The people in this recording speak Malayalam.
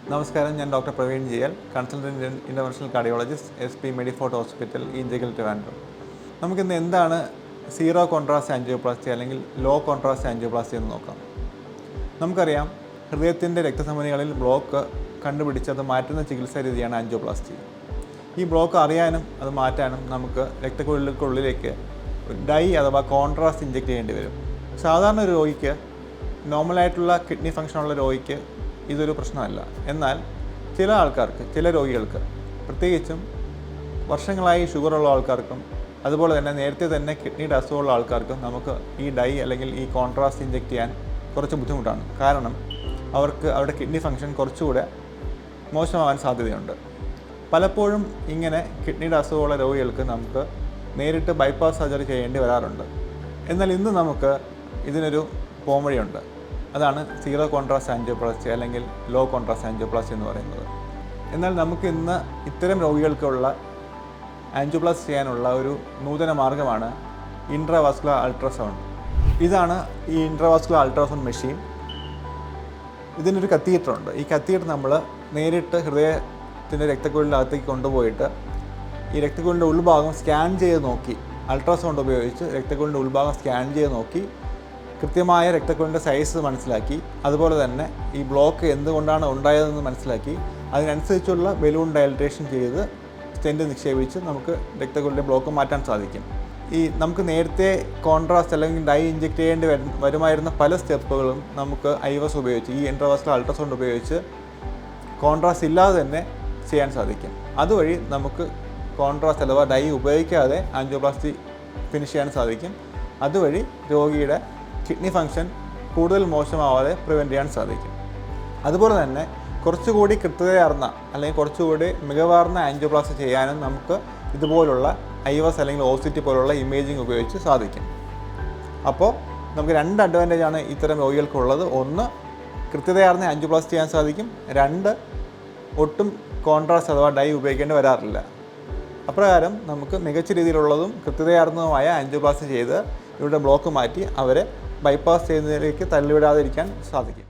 നമസ്കാരം, ഞാൻ doctor Praveen G L, consultant interventional cardiologist, SP Medifort hospital, Enchakkal, Trivandrum. നമുക്കിന്ന് എന്താണ് സീറോ കോൺട്രാസ്റ്റ് ആൻജിയോപ്ലാസ്റ്റി അല്ലെങ്കിൽ ലോ കോൺട്രാസ്റ്റ് ആൻജിയോപ്ലാസ്റ്റി എന്ന് നോക്കാം. നമുക്കറിയാം, ഹൃദയത്തിൻ്റെ രക്തധമനികളിൽ ബ്ലോക്ക് കണ്ടുപിടിച്ച് അത് മാറ്റുന്ന ചികിത്സാ രീതിയാണ് ആൻജിയോപ്ലാസ്റ്റി. ഈ ബ്ലോക്ക് അറിയാനും അത് മാറ്റാനും നമുക്ക് രക്തക്കുഴലുകൾക്കുള്ളിലേക്ക് ഡൈ അഥവാ കോൺട്രാസ്റ്റ് ഇഞ്ചെക്ട് ചെയ്യേണ്ടി വരും. സാധാരണ ഒരു രോഗിക്ക്, നോർമലായിട്ടുള്ള കിഡ്നി ഫംഗ്ഷനുള്ള രോഗിക്ക് ഇതൊരു പ്രശ്നമല്ല. എന്നാൽ ചില രോഗികൾക്ക്, പ്രത്യേകിച്ചും വർഷങ്ങളായി ഷുഗറുള്ള ആൾക്കാർക്കും അതുപോലെ തന്നെ നേരത്തെ തന്നെ കിഡ്നിയുടെ അസുഖമുള്ള ആൾക്കാർക്കും നമുക്ക് ഈ ഡൈ അല്ലെങ്കിൽ ഈ കോൺട്രാസ്റ്റ് ഇഞ്ചെക്ട് ചെയ്യാൻ കുറച്ച് ബുദ്ധിമുട്ടാണ്. കാരണം അവർക്ക് അവരുടെ കിഡ്നി ഫംഗ്ഷൻ കുറച്ചുകൂടെ മോശമാവാൻ സാധ്യതയുണ്ട്. പലപ്പോഴും ഇങ്ങനെ കിഡ്നിയുടെ അസുഖമുള്ള രോഗികൾക്ക് നമുക്ക് നേരിട്ട് ബൈപ്പാസ് സർജറി ചെയ്യേണ്ടി വരാറുണ്ട്. എന്നാൽ ഇന്ന് നമുക്ക് ഇതിനൊരു പോംവഴിയുണ്ട്. അതാണ് സീറോ കോൺട്രാസ്റ്റ് ആൻജിയോപ്ലാസ്റ്റി അല്ലെങ്കിൽ ലോ കോൺട്രാസ്റ്റ് ആൻജിയോപ്ലാസ്റ്റി എന്ന് പറയുന്നത്. എന്നാൽ നമുക്ക് ഇന്ന് ഇത്തരം രോഗികൾക്കുള്ള ആൻജിയോപ്ലാസ്റ്റി ചെയ്യാനുള്ള ഒരു നൂതന മാർഗ്ഗമാണ് ഇൻട്രാവാസ്കുലർ അൾട്രാസൗണ്ട്. ഇതാണ് ഈ ഇൻട്രാവാസ്കുലർ അൾട്രാസൗണ്ട് മെഷീൻ. ഇതിനൊരു കത്തീറ്ററുണ്ട്. ഈ കത്തീറ്റർ നമ്മൾ നേരിട്ട് ഹൃദയത്തിൻ്റെ രക്തക്കുഴലിനകത്തേക്ക് കൊണ്ടുപോയിട്ട് ഈ രക്തക്കുഴലിൻ്റെ ഉൾഭാഗം സ്കാൻ ചെയ്ത് നോക്കി, അൾട്രാസൗണ്ട് ഉപയോഗിച്ച് രക്തക്കുഴലിൻ്റെ ഉൾഭാഗം സ്കാൻ ചെയ്ത് നോക്കി കൃത്യമായ രക്തക്കുഴലിൻ്റെ സൈസ് മനസ്സിലാക്കി, അതുപോലെ തന്നെ ഈ ബ്ലോക്ക് എന്തുകൊണ്ടാണ് ഉണ്ടായതെന്ന് മനസ്സിലാക്കി അതിനനുസരിച്ചുള്ള ബലൂൺ ഡയലറ്റേഷൻ ചെയ്ത് സ്റ്റെൻറ്റ് നിക്ഷേപിച്ച് നമുക്ക് രക്തക്കുഴലിൻ്റെ ബ്ലോക്ക് മാറ്റാൻ സാധിക്കും. നമുക്ക് നേരത്തെ കോൺട്രാസ്റ്റ് അല്ലെങ്കിൽ ഡൈ ഇഞ്ചെക്ട് ചെയ്യേണ്ടി വരുമായിരുന്ന പല സ്റ്റെപ്പുകളും നമുക്ക് IVS ഉപയോഗിച്ച്, ഈ ഇൻട്രാവാസ്കുലർ അൾട്രാസൗണ്ട് ഉപയോഗിച്ച് കോൺട്രാസ്റ്റ് ഇല്ലാതെ തന്നെ ചെയ്യാൻ സാധിക്കും. അതുവഴി നമുക്ക് കോൺട്രാസ്റ്റ് അഥവാ ഡൈ ഉപയോഗിക്കാതെ ആൻജിയോപ്ലാസ്റ്റി ഫിനിഷ് ചെയ്യാൻ സാധിക്കും. അതുവഴി രോഗിയുടെ കിഡ്നി ഫംഗ്ഷൻ കൂടുതൽ മോശമാവാതെ പ്രിവെൻറ്റ് ചെയ്യാൻ സാധിക്കും. അതുപോലെ തന്നെ കുറച്ചുകൂടി കൃത്യതയാർന്ന അല്ലെങ്കിൽ കുറച്ചുകൂടി മികവാർന്ന ആൻജിയോപ്ലാസ്റ്റി ചെയ്യാനും നമുക്ക് ഇതുപോലുള്ള IVS അല്ലെങ്കിൽ OCT പോലുള്ള ഇമേജിംഗ് ഉപയോഗിച്ച് സാധിക്കും. അപ്പോൾ നമുക്ക് 2 അഡ്വാൻറ്റേജാണ് ഇത്തരം രോഗികൾക്കുള്ളത്. 1, കൃത്യതയാർന്ന ആൻജിയോപ്ലാസ്റ്റി ചെയ്യാൻ സാധിക്കും. 2, ഒട്ടും കോൺട്രാസ്റ്റ് അഥവാ ഡൈ ഉപയോഗിക്കേണ്ടി വരാറില്ല. അപ്രകാരം നമുക്ക് മികച്ച രീതിയിലുള്ളതും കൃത്യതയാർന്നതുമായ ആൻജിയോപ്ലാസ്റ്റി ചെയ്ത് ഇവരുടെ ബ്ലോക്ക് മാറ്റി അവരെ ബൈപ്പാസ് ചെയ്യുന്നതിലേക്ക് തള്ളിവിടാതിരിക്കാൻ സാധിക്കും.